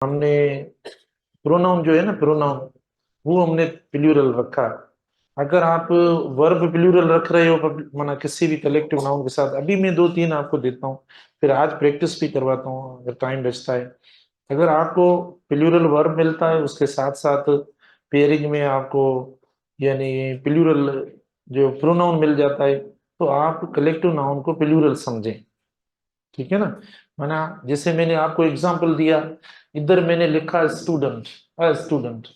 हमने प्रोनाउन जो है ना, प्रोनाउन वो हमने प्लूरल रखा। अगर आप वर्ब प्लूरल रख रहे हो माना किसी भी कलेक्टिव नाउन के साथ, अभी मैं दो तीन आपको देता हूँ, फिर आज प्रैक्टिस भी करवाता हूँ अगर टाइम बचता है। अगर आपको प्लूरल वर्ब मिलता है उसके साथ साथ पेयरिंग में आपको यानी प्लूरल जो प्रोनाउन मिल जाता है, तो आप कलेक्टिव नाउन को प्लूरल समझें। ठीक है ना। माना जैसे मैंने आपको एग्जांपल दिया, इधर मैंने लिखा स्टूडेंट, अ स्टूडेंट,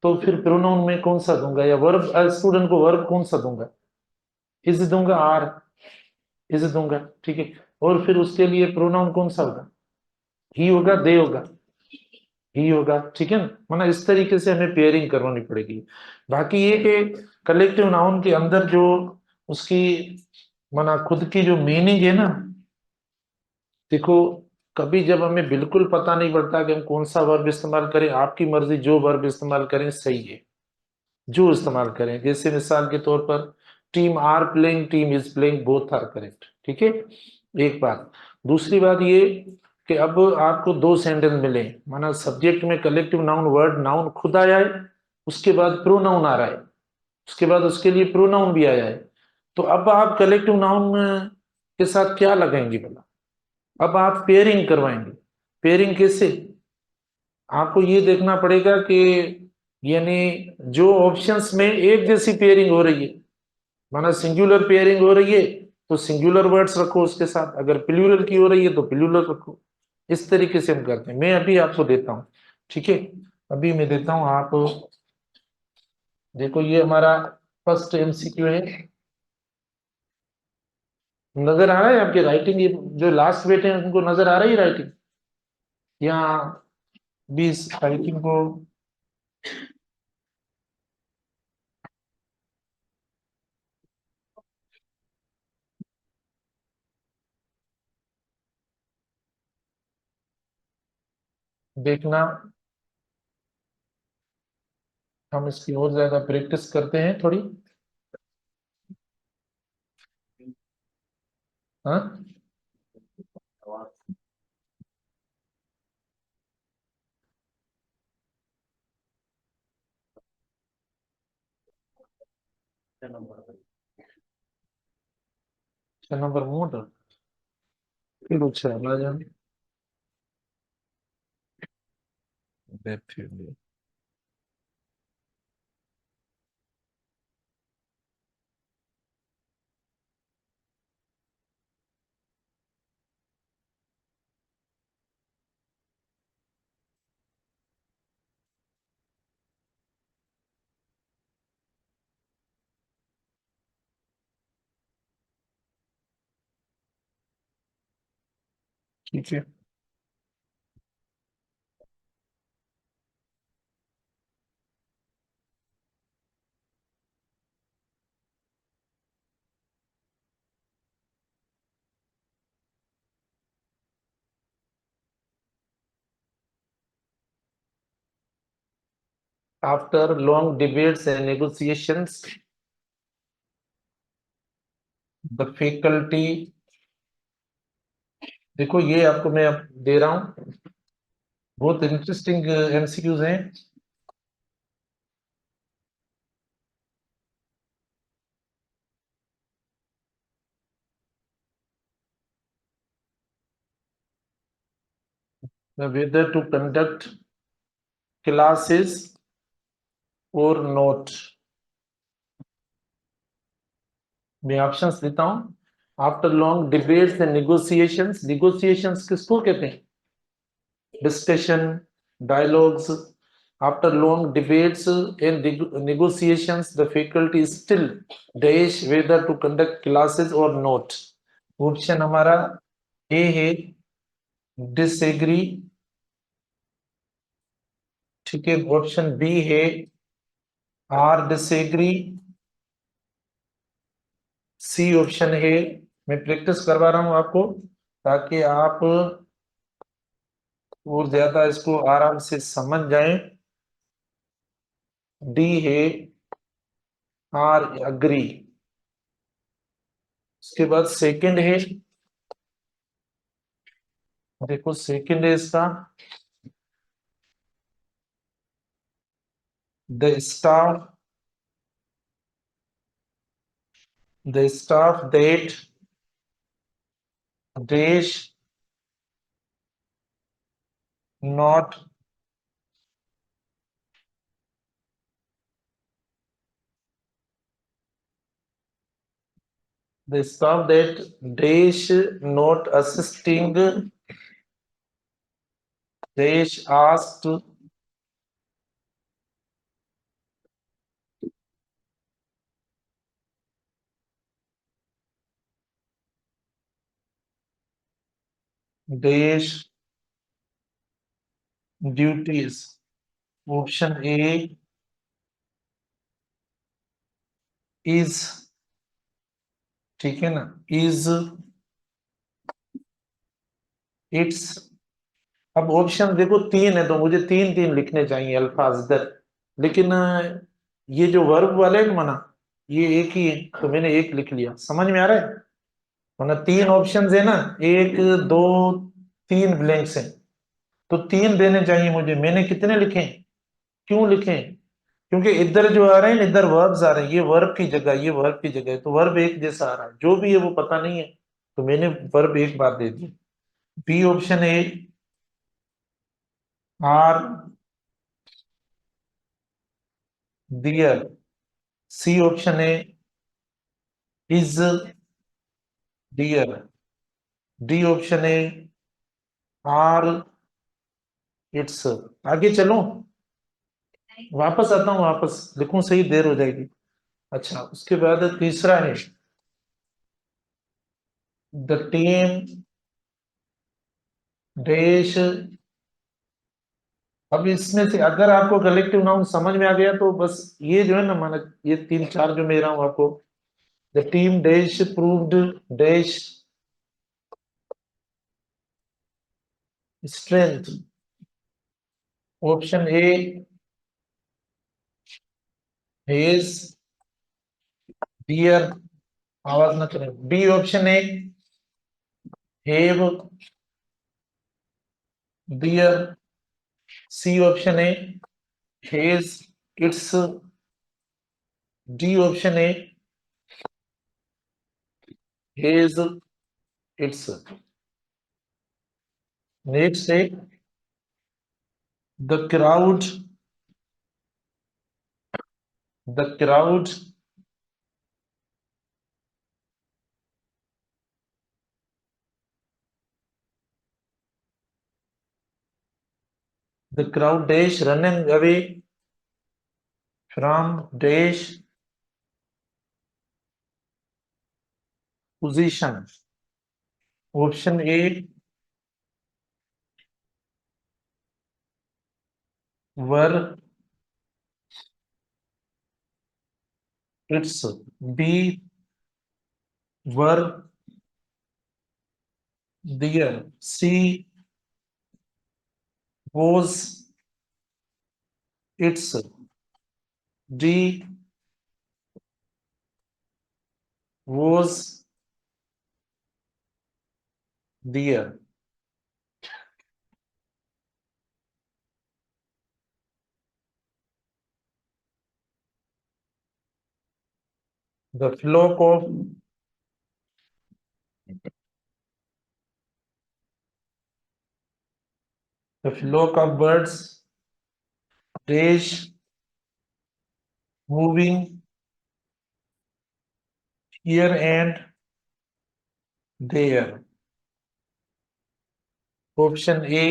तो फिर प्रोनाउन में कौन सा दूंगा, या वर्ब अ स्टूडेंट को वर्ब कौन सा दूंगा, इज दूंगा, आर इज दूंगा। ठीक है। और फिर उसके लिए प्रोनाउन कौन सा होगा, ही होगा, दे होगा, ही होगा। ठीक है ना। माना इस तरीके से हमें पेयरिंग करवानी पड़ेगी। बाकी ये कि कलेक्टिव नाउन के अंदर जो उसकी माना खुद की जो मीनिंग है ना, देखो कभी जब हमें बिल्कुल पता नहीं पड़ता कि हम कौन सा वर्ब इस्तेमाल करें, आपकी मर्जी, जो वर्ब इस्तेमाल करें सही है, जो इस्तेमाल करें। जैसे मिसाल के तौर पर team are playing, team is playing, both are correct. ठीक है। एक बात। दूसरी बात ये कि अब आपको दो सेंटेंस मिले, माना सब्जेक्ट में कलेक्टिव नाउन वर्ड नाउन खुद आया है, उसके बाद प्रोनाउन आ रहा है, उसके बाद उसके लिए प्रोनाउन भी आया है। तो अब आप कलेक्टिव नाउन के साथ क्या लगाएंगे भला, अब आप पेयरिंग करवाएंगे। पेयरिंग कैसे, आपको ये देखना पड़ेगा कि यानी जो ऑप्शंस में एक जैसी पेयरिंग हो रही है, माना सिंगुलर पेयरिंग हो रही है तो सिंगुलर वर्ड्स रखो उसके साथ, अगर प्लूरल की हो रही है तो प्लूरल रखो। इस तरीके से हम करते हैं। मैं अभी आपको देता हूँ। ठीक है। अभी मैं देता हूँ, आप देखो ये हमारा फर्स्ट एमसीक्यू है। नजर आ रहा है आपकी राइटिंग, ये जो लास्ट बैठे हैं उनको नजर आ रही है राइटिंग, या 20 राइटिंग को देखना। हम इसकी और ज्यादा प्रैक्टिस करते हैं थोड़ी। हाँ, छह नंबर मोटर, फिर अच्छा राजन, ठीक है। After long debates and negotiations, the faculty, देखो ये आपको मैं अब दे रहा हूँ, बहुत इंटरेस्टिंग एमसीक्यूज हैं। Whether to conduct classes or not, मैं ऑप्शंस देता हूँ। After long debates and negotiations, negotiations किसको कहते हैं, discussion, dialogues. After long debates and negotiations the faculty still dash whether to conduct classes or not। Option हमारा ए है disagree, ठीक है। ऑप्शन बी है आर डिसएग्री, सी ऑप्शन है, मैं प्रैक्टिस करवा रहा हूं आपको ताकि आप और ज्यादा इसको आराम से समझ जाएं। डी है आर अग्री। उसके बाद सेकंड है, देखो सेकंड है इसका The staff that dash not the staff that dash not assisting dash asked dash duties. Option A is, ठीक है ना, is its। अब ऑप्शन देखो तीन है तो मुझे तीन तीन लिखने चाहिए अल्फाज इधर, लेकिन ये जो वर्ब वाले हैं ना, ये एक ही है तो मैंने एक लिख लिया। समझ में आ रहा है? वरना तीन ऑप्शंस है ना, एक दो तीन ब्लैंक्स हैं, तो तीन देने चाहिए मुझे। मैंने कितने लिखे? क्यों लिखे? क्योंकि इधर जो आ रहे हैं, इधर वर्ब्स आ रहे हैं, ये वर्ब की जगह, ये वर्ब की जगह है, तो वर्ब एक जैसा आ रहा है, जो भी है वो पता नहीं है, तो मैंने वर्ब एक बार दे दिया। B option a are their. C option a is their. D option a are its. आगे चलो, वापस आता हूँ, वापस लिखूं सही, देर हो जाएगी। अच्छा, उसके बाद तीसरा है द टीम डैश। अब इसमें से अगर आपको कलेक्टिव नाउन समझ में आ गया तो बस ये जो है ना, माना ये तीन चार जो मैं रहा हूं आपको, the team dash proved dash strength. Option A has their, आवाज ना करें। B option A have their. C option A has its. D option A has its. Next है the crowd. The crowd the crowd dash running away from dash position. Option A were its. B were their. C was its. D was their. The flock of the flock of birds dash moving here and there. Option A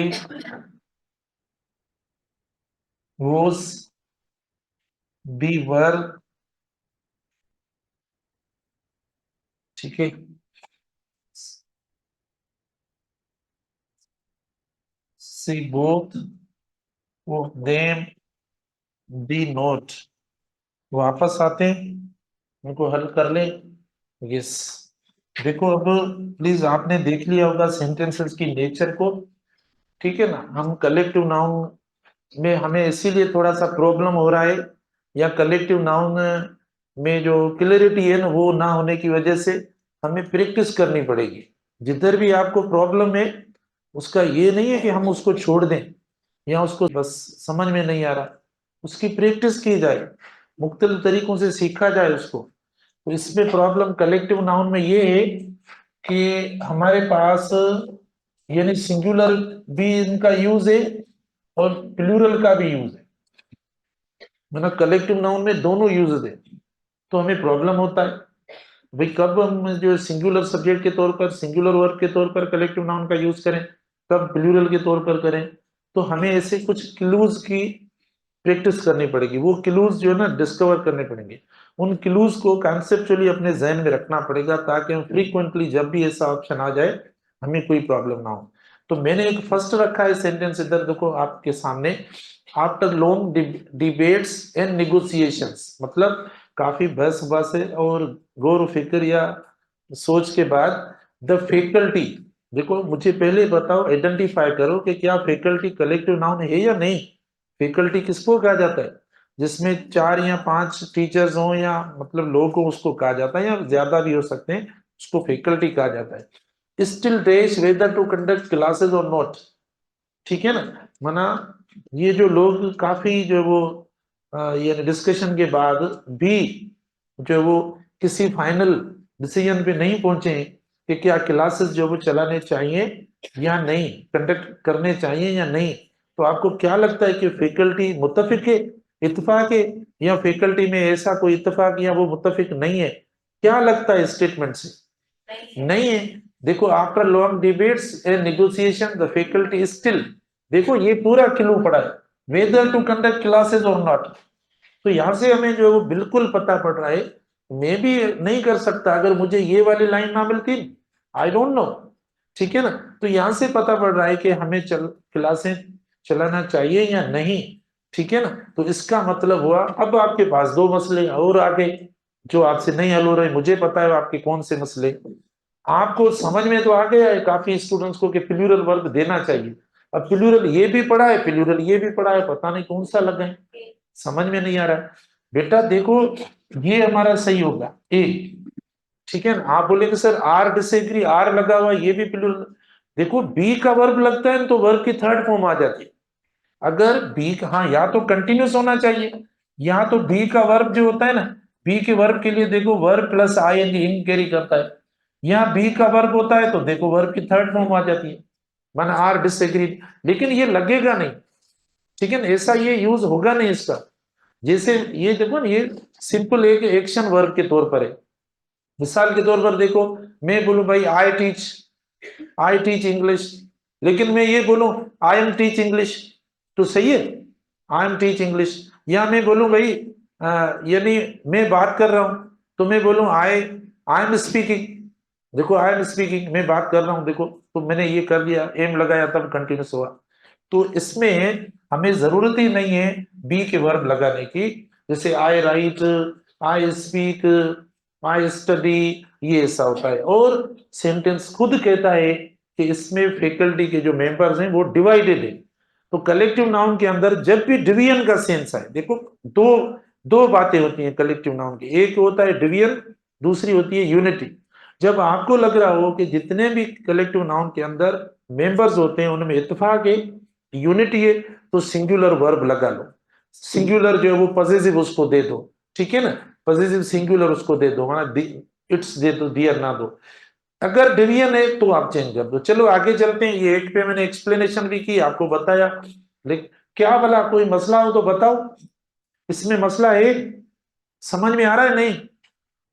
was. B were, ठीक है। C both of them. D not. वापस आते हैं, उनको हल कर ले। Yes, देखो अब प्लीज आपने देख लिया होगा सेंटेंसेस की नेचर को, ठीक है ना। हम कलेक्टिव नाउन में हमें इसीलिए थोड़ा सा प्रॉब्लम हो रहा है, या कलेक्टिव नाउन में जो क्लियरिटी है ना वो ना होने की वजह से हमें प्रैक्टिस करनी पड़ेगी। जिधर भी आपको प्रॉब्लम है, उसका ये नहीं है कि हम उसको छोड़ दें या उसको बस समझ में नहीं आ रहा, उसकी प्रैक्टिस की जाए, मुख्तलिफ तरीकों से सीखा जाए उसको। तो इसमें प्रॉब्लम कलेक्टिव नाउन में ये है कि हमारे पास यानी सिंगुलर भी इनका यूज है और प्लूरल का भी यूज है, मतलब कलेक्टिव नाउन में दोनों यूज है। तो हमें प्रॉब्लम होता है भाई कब हम जो सिंगुलर सब्जेक्ट के तौर पर, सिंगुलर वर्ब के तौर पर कलेक्टिव नाउन का यूज करें, कब प्लूरल के तौर पर करें। तो हमें ऐसे कुछ क्लूज की प्रैक्टिस करनी पड़ेगी, वो क्लूज जो है ना डिस्कवर करने पड़ेंगे। उन क्लूज को कॉन्सेप्चुअली अपने जहन में रखना पड़ेगा ताकि हम फ्रीक्वेंटली जब भी ऐसा ऑप्शन आ जाए हमें कोई प्रॉब्लम ना हो। तो मैंने एक फर्स्ट रखा है सेंटेंस, इधर देखो आपके सामने, after long debates and negotiations, मतलब काफी बहस और गौर फिक्र या सोच के बाद द फैकल्टी, देखो मुझे पहले बताओ, आइडेंटिफाई करो कि क्या फैकल्टी कलेक्टिव नाउन है या नहीं। फैकल्टी किसको कहा जाता है, जिसमें 4 या 5 टीचर्स हो या मतलब लोग को, उसको कहा जाता है, या ज्यादा भी हो सकते हैं, उसको फैकल्टी कहा जाता है। स्टिल देश वेदर टू कंडक्ट क्लासेस और नॉट, ठीक है ना, माना ये जो लोग काफी जो वो ये डिस्कशन के बाद भी जो वो किसी फाइनल डिसीजन पे नहीं पहुंचे कि क्या क्लासेस जो वो चलाने चाहिए या नहीं, कंडक्ट करने चाहिए या नहीं। तो आपको क्या लगता है कि फैकल्टी मुत्तफिक है, इत्तेफाक है, या फैकल्टी में ऐसा कोई इत्तेफाक या वो मुत्तफिक नहीं है? क्या लगता है स्टेटमेंट से? नहीं है। देखो after long debates and negotiation the faculty still, देखो ये पूरा क्लू पड़ा है, वेदर टू कंडक्ट क्लासेस और नॉट। तो यहां से हमें जो है वो बिल्कुल पता पड़ रहा है, मैं भी नहीं कर सकता अगर मुझे ये वाली लाइन ना मिलती, आई डोंट नो, ठीक है ना। तो यहां से पता पड़ रहा है कि हमें क्लासें चलाना चाहिए या नहीं, ठीक है ना। तो इसका मतलब हुआ अब आपके पास दो मसले और आ गए जो आपसे नहीं हल हो रहे, मुझे पता है आपके कौन से मसले। आपको समझ में तो आ गया है काफी स्टूडेंट्स को कि प्लूरल वर्ब देना चाहिए। अब प्लूरल ये भी पढ़ा है, प्लूरल ये भी पढ़ा है, पता नहीं कौन सा लगा, समझ में नहीं आ रहा। बेटा देखो ये हमारा सही होगा ए, ठीक है ना। आप बोलेंगे सर आर डिसएग्री, आर लगा हुआ ये भी प्लूरल, देखो बी का वर्ब लगता है तो वर्ब की थर्ड फॉर्म आ जाती है। अगर बी का, हाँ या तो कंटिन्यूस होना चाहिए, या तो बी का वर्ब जो होता है ना, बी के वर्ब के लिए देखो verb plus I N G इन कैरी करता है, या बी का वर्ब होता है तो देखो वर्ब की थर्ड फॉर्म आ जाती है, माना आर डिसएग्री। लेकिन ये लगेगा नहीं, ठीक है ना, ऐसा ये यूज होगा नहीं इसका। जैसे ये देखो ना, ये सिंपल एक एक्शन वर्ब के तौर पर है। मिसाल के तौर पर देखो, मैं बोलूं भाई आई टीच इंग्लिश, लेकिन मैं ये बोलूं आई एम टीच इंग्लिश, तो सही है, आई एम टीच इंग्लिश। या मैं बोलूं भाई यानी मैं बात कर रहा हूं, तो मैं बोलूं आई एम स्पीकिंग, देखो आई एम स्पीकिंग, मैं बात कर रहा हूं, देखो तो मैंने ये कर दिया, एम लगाया तब कंटिन्यूस हुआ। तो इसमें हमें जरूरत ही नहीं है बी के वर्ब लगाने की, जैसे I write, I speak, I study, ये ऐसा होता है। और सेंटेंस खुद कहता है कि इसमें फैकल्टी के जो मेंबर्स हैं वो डिवाइडेड है। तो कलेक्टिव नाउन के अंदर जब भी डिवीजन का सेंस आए, देखो दो दो बातें होती हैं कलेक्टिव नाउन की, एक होता है डिवीजन, दूसरी होती है यूनिटी। जब आपको लग रहा हो कि जितने भी कलेक्टिव नाउन के अंदर मेंबर्स होते हैं उनमें इत्तेफाक है, यूनिटी है, तो सिंगुलर वर्ब लगा लो। सिंगुलर जो है वो पॉजिटिव उसको दे दो, ठीक है ना, पॉजिटिव सिंगुलर उसको दे दो, माना इट्स दे दो, दियर ना दो। अगर डिवीजन है तो आप चेंज कर दो। चलो आगे चलते हैं, ये एक पे मैंने एक्सप्लेनेशन भी की, आपको बताया, लेकिन क्या भला कोई मसला हो तो बताओ, इसमें मसला है, समझ में आ रहा है नहीं?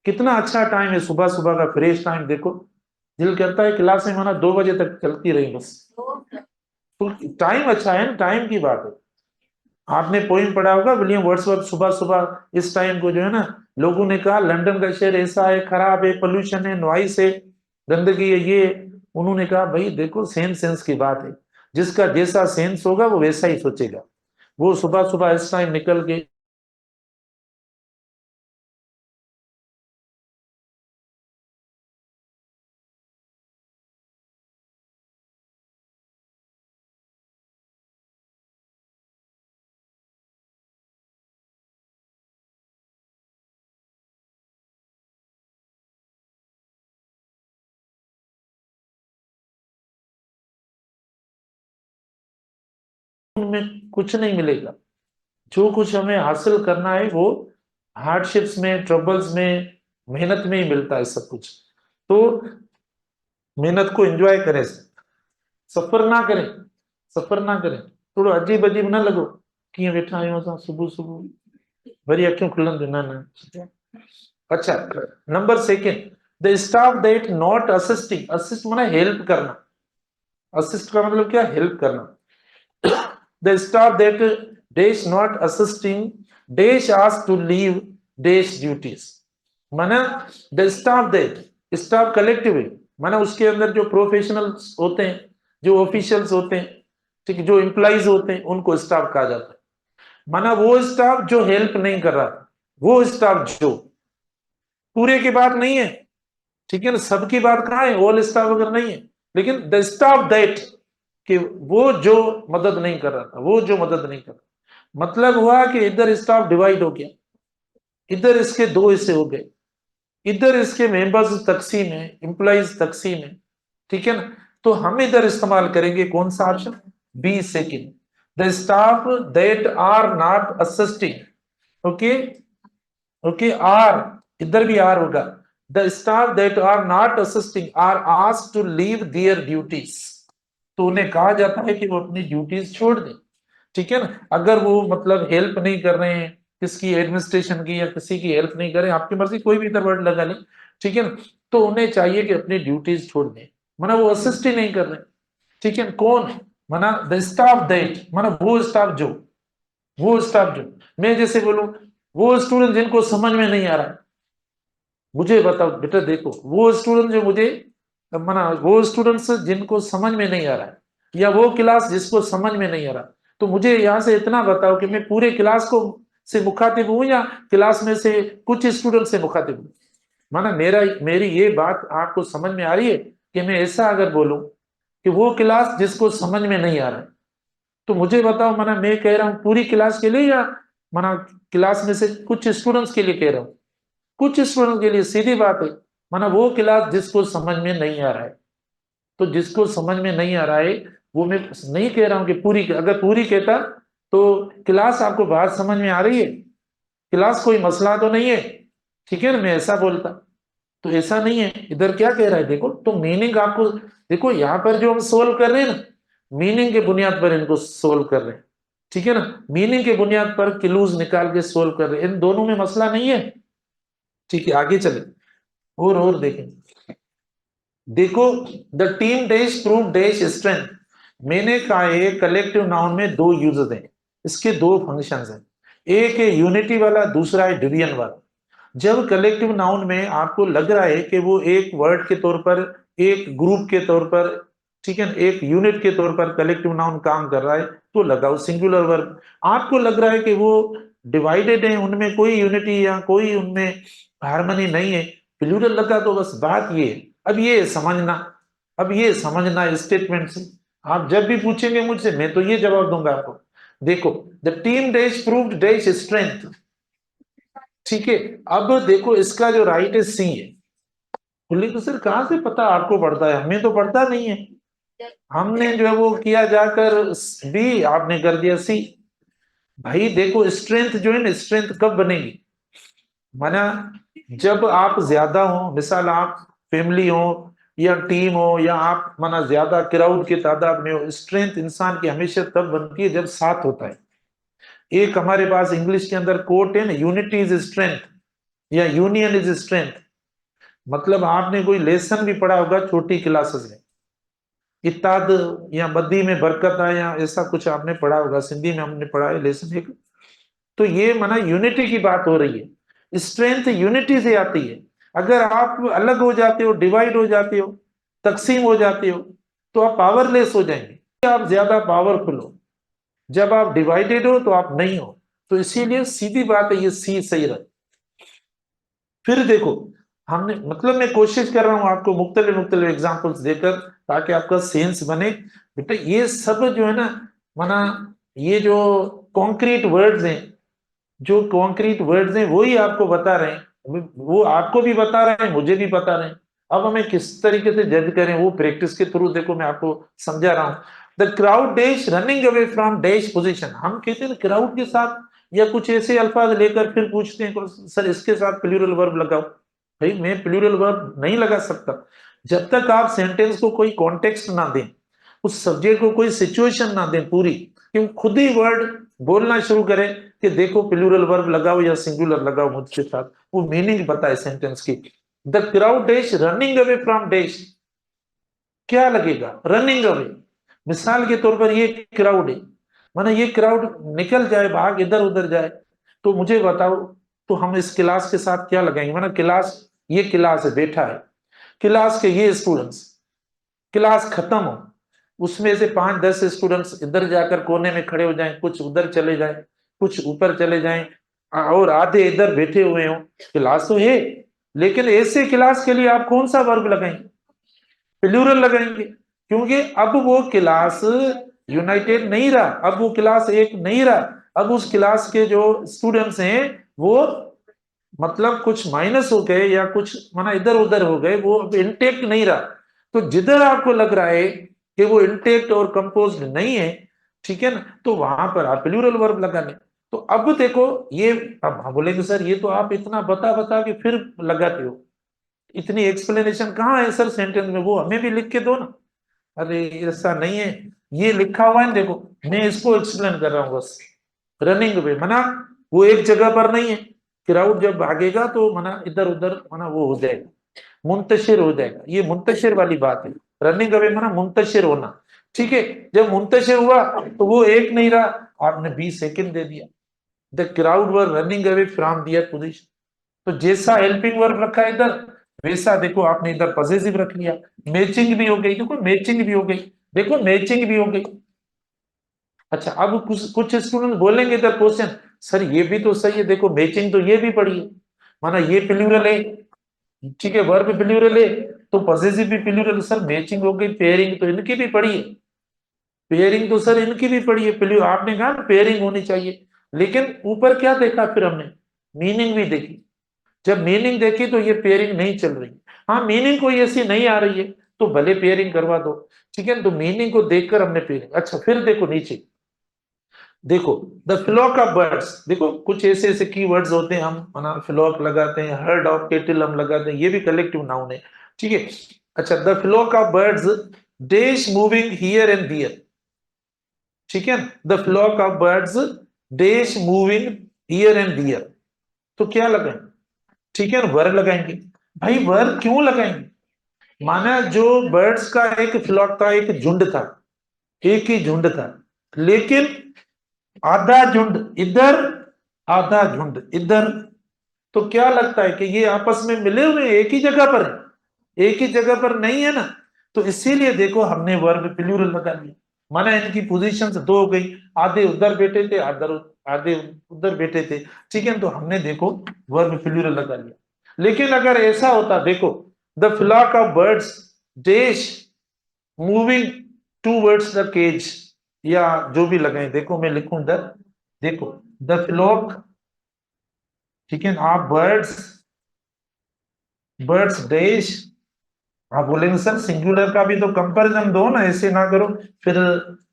कितना अच्छा टाइम है, सुबह सुबह का फ्रेश टाइम, देखो दिल करता है क्लास में माना 2 बजे तक चलती रही बस। तो टाइम अच्छा है ना, टाइम की बात है। आपने पोइम पढ़ा होगा विलियम वर्ड्सवर्थ, सुबह सुबह इस टाइम को जो है ना, लोगों ने कहा लंदन का शहर ऐसा है, खराब है, पोल्यूशन है, नॉइस है, गंदगी है, ये। उन्होंने कहा भाई देखो सेंस सेंस की बात है, जिसका जैसा सेंस होगा वो वैसा ही सोचेगा। वो सुबह सुबह इस टाइम निकल के में कुछ नहीं मिलेगा। जो कुछ हमें हासिल करना है वो हार्डशिप्स में, ट्रबल्स में, मेहनत में ही मिलता है सब कुछ। तो मेहनत को एंजॉय करें, सफर ना करें, सफर ना करें। थोड़ा अजीब अजीब ना लगो कि वेठा आहियूं असां सुबह सुबह, वरी अखियूं खुलंदियूं, न न। अच्छा, number second, the staff that not assisting, assist माना हेल्प करना, असिस्ट का मतलब क्या, हेल्प करना। The staff that dash not assisting dash ask to leave dash duties, माना the staff that, staff collective है, माना उसके अंदर जो प्रोफेशनल्स होते हैं, जो ऑफिशियल्स होते हैं, ठीक है, जो एम्प्लॉइज होते हैं, उनको स्टाफ कहा जाता है। माना वो स्टाफ जो हेल्प नहीं कर रहा, वो स्टाफ जो, पूरे की बात नहीं है, ठीक है ना, सबकी बात कहाँ है, ऑल स्टाफ अगर नहीं है, लेकिन द स्टाफ दैट, कि वो जो मदद नहीं कर रहा था, वो जो मदद नहीं कर रहा, मतलब हुआ कि इधर स्टाफ डिवाइड हो गया, इधर इसके दो हिस्से हो गए, इधर इसके मेंबर्स तकसीम है, एम्प्लॉइज तकसीम है, ठीक है ना। तो हम इधर इस्तेमाल करेंगे कौन सा option, B second, the staff that are not assisting, okay, okay, are, इधर भी आर होगा, the staff that are not assisting are asked to leave their duties, तो उन्हें कहा जाता है कि वो अपनी ड्यूटीज छोड़ दें, ठीक है ना। अगर वो मतलब हेल्प नहीं कर रहे हैं किसकी, एडमिनिस्ट्रेशन की, या किसी की हेल्प नहीं कर रहे हैं, आपकी मर्जी कोई भी इधर वर्ड लगा लें, ठीक है ना, तो उन्हें चाहिए कि अपनी ड्यूटीज छोड़ दें, माना वो असिस्ट ही नहीं कर रहे, ठीक है। कौन, माना द स्टाफ दैट, माना वो स्टाफ जो, वो स्टाफ जो, मैं जैसे बोलूं, वो स्टूडेंट जिनको समझ में नहीं आ रहा, मुझे बताओ बेटा, देखो वो स्टूडेंट जो मुझे, माना वो स्टूडेंट्स जिनको समझ में नहीं आ रहा है, या वो क्लास जिसको समझ में नहीं आ रहा, तो मुझे यहां से इतना बताओ कि मैं पूरे क्लास को से मुखातिब हूं, या क्लास में से कुछ स्टूडेंट से मुखातिब हूं। माना मेरी ये बात आपको समझ में आ रही है कि मैं ऐसा अगर बोलूं कि वो क्लास जिसको समझ में नहीं आ रहा है, तो मुझे बताओ, माना मैं कह रहा हूं पूरी क्लास के लिए, या माना क्लास में से कुछ स्टूडेंट्स के लिए कह रहा हूं, कुछ स्टूडेंट के लिए, सीधी बात है, माना वो क्लास जिसको समझ में नहीं आ रहा है, तो जिसको समझ में नहीं आ रहा है, वो मैं नहीं कह रहा हूं कि पूरी, अगर पूरी कहता तो क्लास आपको बात समझ में आ रही है, क्लास कोई मसला तो नहीं है, ठीक है ना, मैं ऐसा बोलता, तो ऐसा नहीं है, इधर क्या कह रहा है देखो, तो मीनिंग आपको देखो, यहां पर जो हम सोल्व कर रहे हैं ना, मीनिंग के बुनियाद पर इनको सोल्व कर रहे हैं, ठीक है ना, मीनिंग के बुनियाद पर क्लूज निकाल के सोल्व कर रहे हैं, इन दोनों में मसला नहीं है, ठीक है, आगे चले और देखें, देखो, the team dash prove dash strength, मैंने कहा है कलेक्टिव नाउन में दो यूजेस हैं, इसके दो फंक्शंस हैं, एक है यूनिटी वाला, दूसरा है डिवीजन वाला। जब कलेक्टिव नाउन में आपको लग रहा है कि वो एक वर्ड के तौर पर, एक ग्रुप के तौर पर, ठीक है, एक यूनिट के तौर पर कलेक्टिव नाउन काम कर रहा है, तो लगाओ सिंगुलर वर्ब। आपको लग रहा है कि वो डिवाइडेड है, उनमें कोई यूनिटी या कोई उनमें हार्मनी नहीं है, प्लूरल लगा, तो बस बात ये, अब ये समझना, अब ये समझना स्टेटमेंट से, आप जब भी पूछेंगे मुझसे मैं तो ये जवाब दूंगा आपको। देखो, the team dash proved dash strength, ठीक है, अब देखो इसका जो राइट है सी है, बोले तो सर कहां से पता आपको पढ़ता है, हमें तो पढ़ता नहीं है, हमने जो है वो किया जाकर बी, आपने कर दिया सी। भाई देखो, स्ट्रेंथ जो है ना, स्ट्रेंथ कब बनेगी, माना जब आप ज्यादा हो, मिसाल आप फैमिली हो या टीम हो, या आप माना ज्यादा क्राउड के तादाद में हो, स्ट्रेंथ इंसान की हमेशा तब बनती है जब साथ होता है। एक हमारे पास इंग्लिश के अंदर कोट है ना, यूनिटी इज स्ट्रेंथ, या यूनियन इज स्ट्रेंथ, मतलब आपने कोई लेसन भी पढ़ा होगा छोटी क्लासेस में, इत्ताद या बद्दी में बरकत है, या ऐसा कुछ आपने पढ़ा होगा, सिंधी में हमने पढ़ा है लेसन एक, तो ये माना यूनिटी की बात हो रही है, स्ट्रेंथ यूनिटी से आती है। अगर आप अलग हो जाते हो, डिवाइड हो जाते हो, तकसीम हो जाते हो, तो आप पावरलेस हो जाएंगे, आप ज्यादा पावरफुल हो, जब आप डिवाइडेड हो तो आप नहीं हो, तो इसीलिए सीधी बात है, ये सी सही रहे। फिर देखो, हमने मतलब मैं कोशिश कर रहा हूं आपको मुख्तलिफ मुख्तलिफ एग्जाम्पल्स देकर, ताकि आपका सेंस बने। बेटा ये सब जो है ना, माना ये जो कॉन्क्रीट वर्ड्स हैं, जो कॉन्क्रीट वर्ड्स हैं वही आपको बता रहे हैं, वो आपको भी बता रहे हैं, मुझे भी बता रहे हैं। अब हमें किस तरीके से जज करें, वो प्रैक्टिस के थ्रू देखो मैं आपको समझा रहा हूं। The crowd dash running away from dash position. हम कहते हैं क्राउड के साथ या कुछ ऐसे अल्फाज लेकर फिर पूछते हैं सर इसके साथ प्लूरल वर्ब लगाओ। भाई मैं प्लूरल वर्ब नहीं लगा सकता जब तक आप सेंटेंस को कोई कॉन्टेक्स्ट ना दें, उस सब्जेक्ट को कोई सिचुएशन ना दें पूरी, कि खुद ही वर्ड बोलना शुरू करें कि देखो प्लूरल वर्ब लगाओ या सिंगुलर लगाओ मुझके साथ, वो मीनिंग बताए सेंटेंस की। The crowd dash running away from dash, क्या लगेगा रनिंग अवे। मिसाल के तौर पर ये क्राउड है, माना ये क्राउड निकल जाए, भाग इधर उधर जाए, तो मुझे बताओ तो हम इस क्लास के साथ क्या लगाएंगे। माना क्लास, ये क्लास है, बैठा है क्लास के ये स्टूडेंट्स, क्लास खत्म हो, उसमें से 5-10 स्टूडेंट्स इधर जाकर कोने में खड़े हो जाएं, कुछ उधर चले जाएं, कुछ ऊपर चले जाएं, और आधे इधर बैठे हुए हो, क्लास तो है, लेकिन ऐसे क्लास के लिए आप कौन सा वर्ब लगाएंगे, प्लूरल लगाएंगे, क्योंकि अब वो क्लास यूनाइटेड नहीं रहा, अब वो क्लास एक नहीं रहा, अब उस क्लास के जो स्टूडेंट्स हैं वो मतलब कुछ माइनस हो गए या कुछ माना इधर उधर हो गए, वो अब इंटेक्ट नहीं रहा। तो जिधर आपको लग रहा है कि वो इंटेक्ट और कंपोज्ड नहीं है, ठीक है ना, तो वहां पर आप प्लूरल वर्ब लगा लें। तो अब देखो ये, अब हम बोलेंगे सर ये तो आप इतना बता बता के फिर लगाते हो, इतनी एक्सप्लेनेशन कहाँ है सर सेंटेंस में, वो हमें भी लिख के दो ना। अरे ऐसा नहीं है, ये लिखा हुआ है देखो, मैं इसको एक्सप्लेन कर रहा हूँ बस। रनिंग वे मना वो एक जगह पर नहीं है, क्राउड जब भागेगा तो मना इधर उधर मना वो हो जाएगा, मुंतशिर हो जाएगा, ये मुंतशिर वाली बात है। रनिंग अवे मना मुंतशिर होना, ठीक है। जब मुंतशिर हुआ तो वो एक नहीं रहा, आपने 20 सेकंड दे दिया। The crowd were running away from their position, तो जैसा हेल्पिंग वर्ब रखा है इधर, वैसा देखो आपने इधर पॉसेसिव रख लिया, मैचिंग भी हो गई, देखो मैचिंग भी हो गई, देखो मैचिंग भी हो गई। अच्छा अब कुछ कुछ स्टूडेंट बोलेंगे इधर क्वेश्चन, सर ये भी तो सही है, देखो मैचिंग तो ये भी पड़ी है, माना ये प्लूरल है, ठीक है, वर्ब प्लूरल है, तो पॉसेसिव भी प्लूरल, सर मैचिंग हो गई, पेयरिंग तो इनकी भी पड़ी है, पेयरिंग तो सर इनकी भी पड़ी है, प्लू आपने कहा पेयरिंग होनी चाहिए, लेकिन ऊपर क्या देखा फिर हमने, मीनिंग भी देखी। जब मीनिंग देखी तो ये पेयरिंग नहीं चल रही, हाँ मीनिंग कोई ऐसी नहीं आ रही है तो भले पेयरिंग करवा दो, ठीक है, तो मीनिंग को देखकर हमने पेयरिंग। अच्छा फिर देखो नीचे, देखो द फ्लॉक ऑफ बर्ड्स, देखो कुछ ऐसे ऐसे की वर्ड्स होते हैं, हम ना फ्लॉक लगाते हैं, हर्ड ऑफ केटल हम लगाते हैं, ये भी कलेक्टिव नाउन है, ठीक है। अच्छा the flock of birds dash moving here and there, ठीक है, the flock of birds dash moving here and there, तो क्या लगाएं, ठीक है, वर लगाएंगे। भाई वर क्यों लगाएंगे, माना जो बर्ड्स का एक फ्लॉक था, एक झुंड था, एक ही झुंड था, लेकिन आधा झुंड इधर, आधा झुंड इधर, तो क्या लगता है कि ये आपस में मिले हुए एक ही जगह पर है, एक ही जगह पर नहीं है ना, तो इसीलिए देखो हमने वर्ब प्लूरल लगा लिया, माना इनकी पोजीशन दो हो गई, आधे उधर बैठे थे, आधे उधर बैठे थे, ठीक है, तो हमने देखो वर्ब प्लूरल लगा लिया। लेकिन अगर ऐसा होता देखो, the flock of birds dash moving towards the cage, या जो भी लगाए, देखो मैं लिखूं इधर, देखो द फ्लॉक, ठीक है, आप बर्ड्स, बर्ड्स डैश, आप बोलेंगे सर सिंगुलर का भी तो कंपैरिजन दो ना, ऐसे ना करो फिर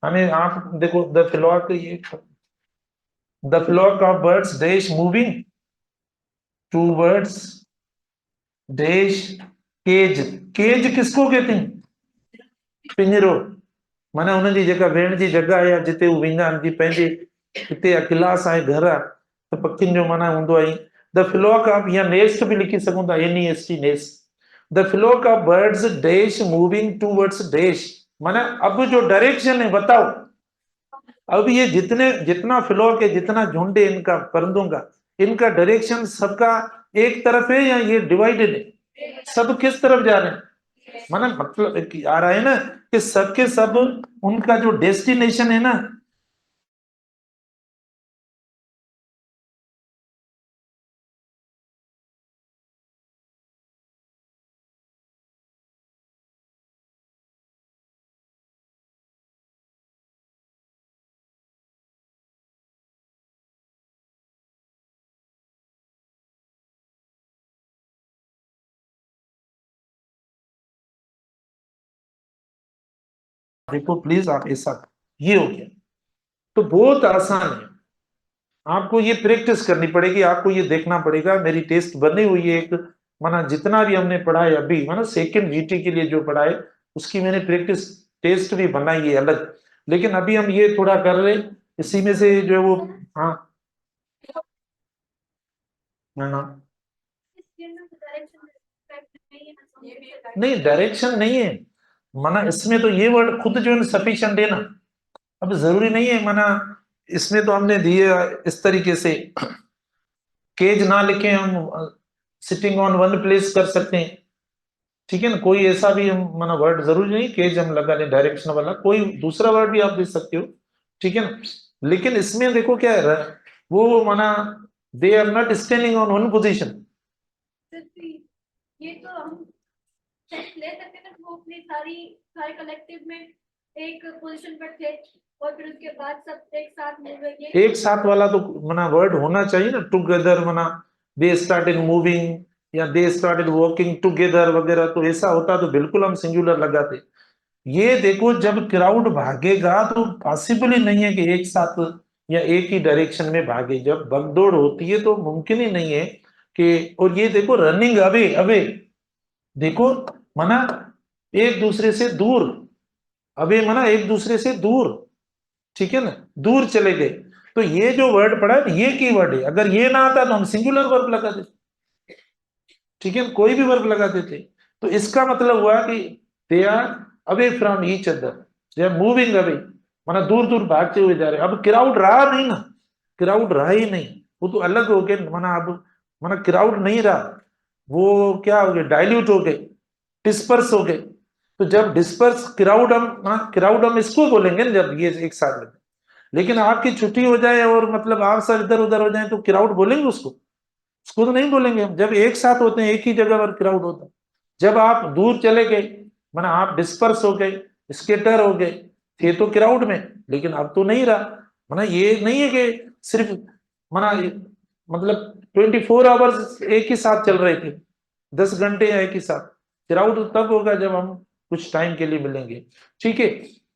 हमें। आप देखो द फ्लॉक, ये the flock of birds dash moving towards dash cage, cage किसको कहते हैं, पिंजरो, माना उन जी जेका वेहण जी जगह आहे, या जिते हू वेंदा आहिनि जी पंहिंजे हिते क्लास आहे, घर आहे, त पखियुनि जो माना हूंदो आहे द फ्लॉक ऑफ, या नेस्ट भी लिखी सघूं था, NEST nest, the flock of birds dash moving towards dash, माना अब जो डायरेक्शन है बताओ, अब ये जितने जितना फ्लॉक है, जितना झुंड है इनका परिंदों का, इनका डायरेक्शन सबका एक तरफ है या ये डिवाइडेड है, सब किस तरफ जा रहे हैं, माना मतलब आ रहा है ना कि सबके सब उनका जो डेस्टिनेशन है ना, देखो प्लीज आप ऐसा, ये हो गया। तो बहुत आसान है, आपको ये प्रैक्टिस करनी पड़ेगी, आपको ये देखना पड़ेगा। मेरी टेस्ट बनी हुई है एक, माना जितना भी हमने पढ़ा है अभी, माना सेकंड जीटी के लिए जो पढ़ा है उसकी मैंने प्रैक्टिस टेस्ट भी बनाई है अलग। लेकिन अभी हम ये थोड़ा कर रहे, इसी में से जो है वो, हाँ हाँ हाँ। नहीं डायरेक्शन नहीं है, माना इसमें तो ये वर्ड खुद जो है सफिशिएंट है ना। अब जरूरी नहीं है, माना इसमें तो हमने दिए इस तरीके से, केज ना लिखे हम सिटिंग ऑन वन प्लेस कर सकते हैं, ठीक है ना। कोई ऐसा भी हम माना वर्ड जरूरी नहीं केज हम लगा लें, डायरेक्शन वाला कोई दूसरा वर्ड भी आप दे सकते हो, ठीक है ना। लेकिन इसमें देखो क्या है, वो माना they are not standing on one position. ये तो हम सेट ले सकते हैं ना, वो अपनी सारी सारे कलेक्टिव में एक पोजीशन पर थे और फिर उसके बाद सब एक साथ मूव हुए। एक साथ वाला तो मना वर्ड होना चाहिए ना, टुगेदर मना दे स्टार्टेड मूविंग या दे स्टार्टेड वॉकिंग टुगेदर वगैरह, तो ऐसा होता तो बिल्कुल हम सिंगुलर लगाते। ये देखो जब क्राउड भागेगा तो पॉसिबल ही नहीं है कि एक साथ या एक ही डायरेक्शन में भागे, जब भगदौड़ होती है तो मुमकिन ही नहीं है कि। और ये देखो रनिंग अवे अवे, देखो मना एक दूसरे से दूर, अबे मना एक दूसरे से दूर, ठीक है ना, दूर चले गए। तो ये जो वर्ड पड़ा है ये की वर्ड है, अगर ये ना आता तो हम सिंगुलर वर्ब लगा देते, ठीक है, कोई भी वर्ब लगा देते। तो इसका मतलब हुआ कि they are away from each other, they are moving away, माना दूर दूर भागते हुए जा रहे। अब क्राउड रहा नहीं ना, क्राउड रहा ही नहीं, वो तो अलग हो गए, माना अब माना क्राउड नहीं रहा, वो क्या हो गए, डाइल्यूट हो गए, डिस्पर्स हो गए। तो जब डिस्पर्स क्राउड हम, हाँ क्राउड हम इसको बोलेंगे ना जब ये एक साथ लगे। लेकिन आपकी छुट्टी हो जाए और मतलब आप सब इधर उधर हो जाए तो क्राउड बोलेंगे उसको, उसको तो नहीं बोलेंगे हम। जब एक साथ होते हैं एक ही जगह पर क्राउड होता है। जब आप दूर चले गए, माना आप डिस्पर्स हो गए, स्केटर हो गए, थे तो क्राउड में, लेकिन अब तो नहीं रहा। माना ये नहीं है कि सिर्फ माना मतलब 24 आवर्स एक ही साथ चल रहे थे, 10 घंटे या एक ही साथ। क्राउड तब होगा जब हम कुछ टाइम के लिए मिलेंगे, ठीक है।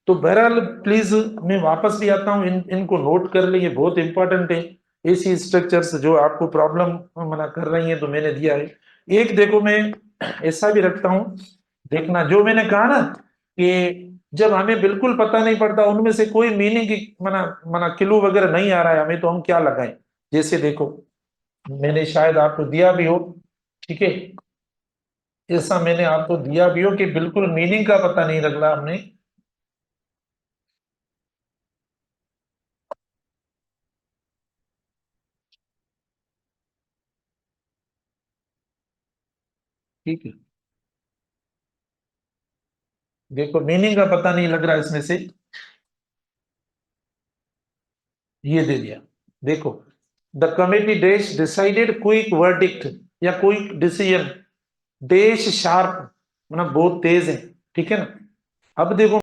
तो बहरहाल प्लीज मैं वापस भी आता हूँ, इनको नोट कर ले, ये बहुत इंपॉर्टेंट है। ऐसी स्ट्रक्चर्स जो आपको प्रॉब्लम मना कर रही है तो मैंने दिया है। एक देखो मैं ऐसा भी रखता हूं, देखना जो मैंने कहा ना कि जब हमें बिल्कुल पता नहीं पड़ता, उनमें से कोई मीनिंग मना मना क्लू वगैरह नहीं आ रहा है हमें, तो हम क्या लगाएं। जैसे देखो मैंने शायद आपको दिया भी हो, ठीक है, ऐसा मैंने आपको दिया भी हो कि बिल्कुल मीनिंग का पता नहीं लग रहा हमने। ठीक है, देखो मीनिंग का पता नहीं लग रहा इसमें से, ये दे दिया। देखो the committee dash decided quick verdict या क्विक डिसीजन, डैश शार्प मतलब बहुत तेज है, ठीक है ना। अब देखो,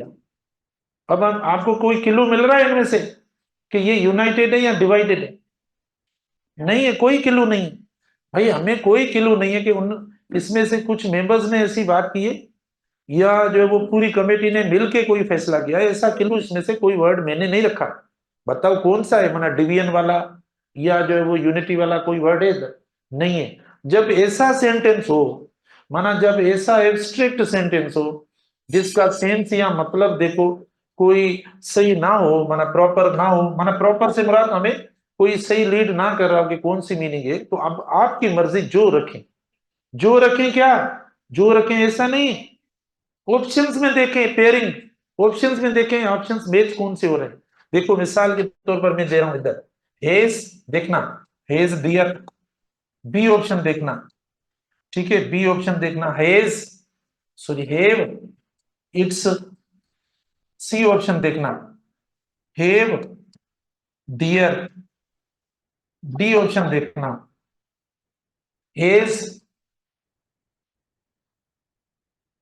अब हम आपको कोई क्लू मिल रहा है इनमें से कि ये यूनाइटेड है या डिवाइडेड है? नहीं है, कोई क्लू नहीं। भाई हमें कोई क्लू नहीं है कि उन इसमें से कुछ मेंबर्स ने ऐसी बात की है या जो है वो पूरी कमेटी ने मिलके कोई फैसला किया है, ऐसा क्लू इसमें से कोई वर्ड मैंने नहीं रखा। बताओ कौन सा है, माना डिवीजन वाला या जो है वो यूनिटी वाला कोई वर्ड है इधर? नहीं है। जब ऐसा सेंटेंस हो, माना जब ऐसा एब्स्ट्रैक्ट सेंटेंस हो जिसका सेंस या मतलब देखो कोई सही ना हो, माना प्रॉपर ना हो, माना प्रॉपर से मुराद हमें कोई सही लीड ना कर रहा हो कि कौन सी मीनिंग है, तो अब आपकी मर्जी जो रखें, जो रखें क्या, जो रखें ऐसा नहीं। ऑप्शंस में देखें पेयरिंग, ऑप्शंस में देखें ऑप्शंस मैच कौन से हो रहे हैं। देखो मिसाल के तौर पर मैं दे रहा हूं इधर, हेज देखना, हेज डियर, बी ऑप्शन देखना, ठीक है, बी ऑप्शन देखना has, sorry have its, C option देखना हेव डियर, डी ऑप्शन देखना हेज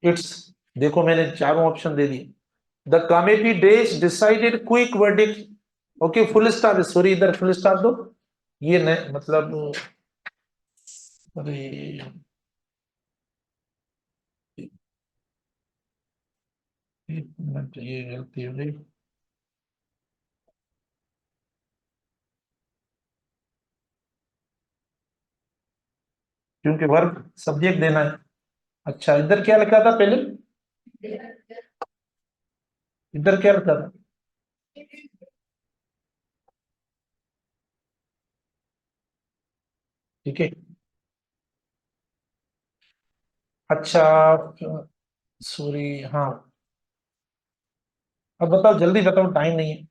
इट्स। देखो मैंने चारों ऑप्शन दे दिए। The committee dash decided quick verdict, okay full stop, sorry इधर फुल स्टॉप दो, ये नहीं मतलब, अरे एक मिनट, ये गलती हो गई, क्योंकि वर्ब सब्जेक्ट देना है। अच्छा, इधर क्या लिखा था पहले? इधर क्या लिखा था? ठीक है। अच्छा, सॉरी, हाँ। अब बताओ, जल्दी बताओ, टाइम नहीं है।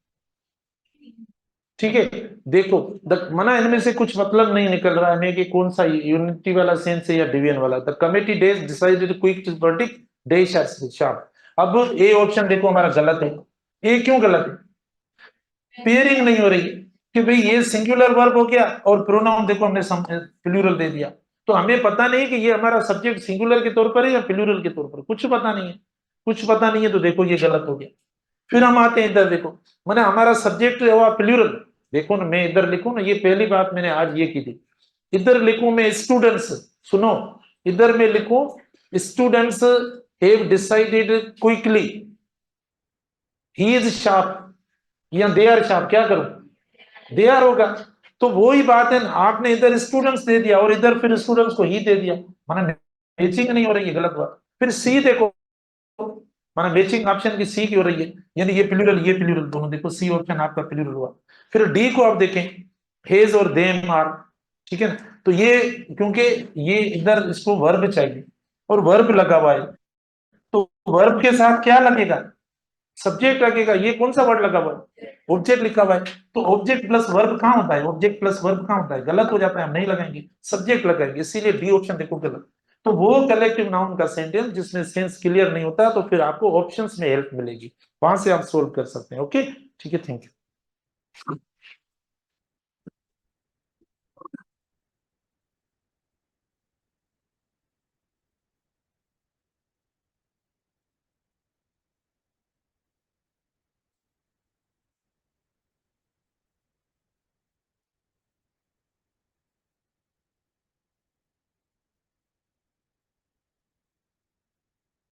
ठीक है। देखो, मना इनमें से कुछ मतलब नहीं निकल रहा है कि कौन सा यूनिटी वाला सेंस है या डिवीजन वाला। The committee dash decided quick to predict the sharp. अब ए ऑप्शन देखो हमारा गलत है। ए क्यों गलत है? पेयरिंग नहीं हो रही है कि भाई ये सिंगुलर वर्ब हो गया और प्रोनाउन देखो हमने प्लूरल दे दिया। तो हमें पता नहीं कि ये हमारा सब्जेक्ट सिंगुलर के तौर पर है या प्लूरल के तौर पर, कुछ पता नहीं है। कुछ पता नहीं है, तो देखो ये गलत हो गया। फिर हम आते हैं इधर, देखो मैंने हमारा सब्जेक्ट हुआ प्लूरल। देखो ना, मैं इधर लिखूं ना, ये पहली बात मैंने आज ये की थी। इधर लिखूं मैं स्टूडेंट्स, सुनो, इधर मैं लिखूं students have decided quickly he is sharp, या दे आर शार्प, क्या करूं? दे आर होगा। तो वो ही बात है, आपने इधर स्टूडेंट्स दे दिया और इधर फिर स्टूडेंट्स को ही दे दिया, माना मैचिंग नहीं हो रही है, गलत बात। फिर सी देखो, माना मैचिंग ऑप्शन की सी की हो रही है, यानी ये प्लूरल दोनों, देखो सी ऑप्शन आपका प्लूरल हुआ। फिर डी को आप देखें, हेज और देम आर, ठीक है ना? तो ये, क्योंकि ये इधर इसको वर्ब चाहिए और वर्ब लगा हुआ है, तो वर्ब के साथ क्या लगेगा? सब्जेक्ट लगेगा। ये कौन सा वर्ड लगा हुआ है? ऑब्जेक्ट लिखा हुआ है। तो ऑब्जेक्ट प्लस वर्ब कहां होता है? ऑब्जेक्ट प्लस वर्ब कहां होता है? गलत हो जाता है, हम नहीं लगाएंगे, सब्जेक्ट लगाएंगे, इसीलिए डी ऑप्शन देखो गलत। तो वो कलेक्टिव नाउन का सेंटेंस जिसमें सेंस क्लियर नहीं होता, तो फिर आपको ऑप्शंस में हेल्प मिलेगी, वहां से आप सोल्व कर सकते हैं। ओके, ठीक है, थैंक यू।